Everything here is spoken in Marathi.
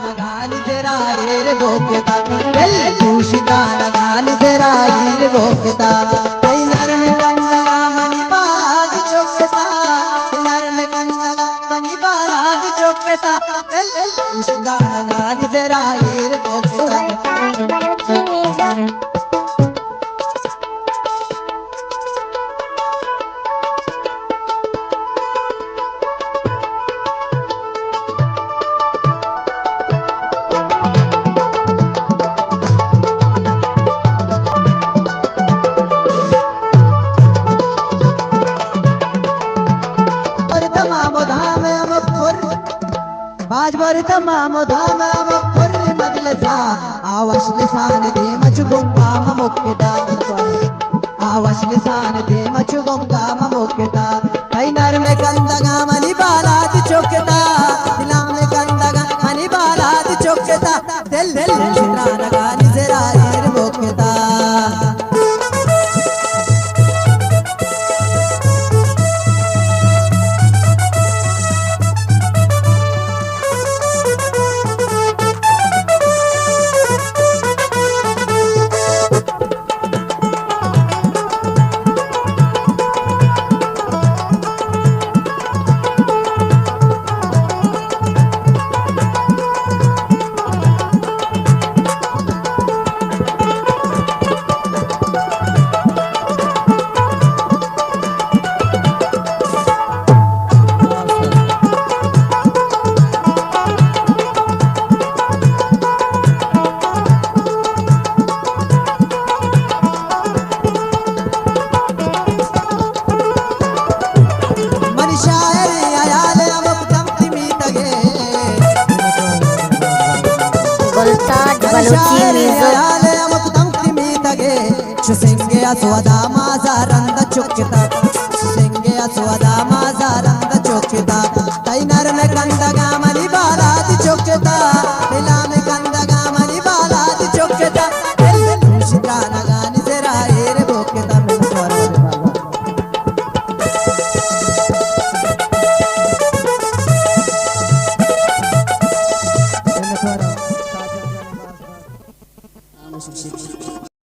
गान तेरा रे भोगता दिल दूषिता गान तेरा रे भोगता कई नरम गंगा मणि बाग चोकता नरम गंगा मणि बाग चोकता दिल दूषिता गान तेरा रे भोगता बाज बर तमाम धाम फुर मजलसा आवाज लिसान दे मचुगुंगा मुक्ता आवाज लिसान दे मचुगुंगा मुक्ता कई नर में गंदगा मनी बालात चोकता दिला में गंदगा मनी बालात चोकता दिल दिल चित्रा लगा निजरा रे मुक्ता Swada maza randa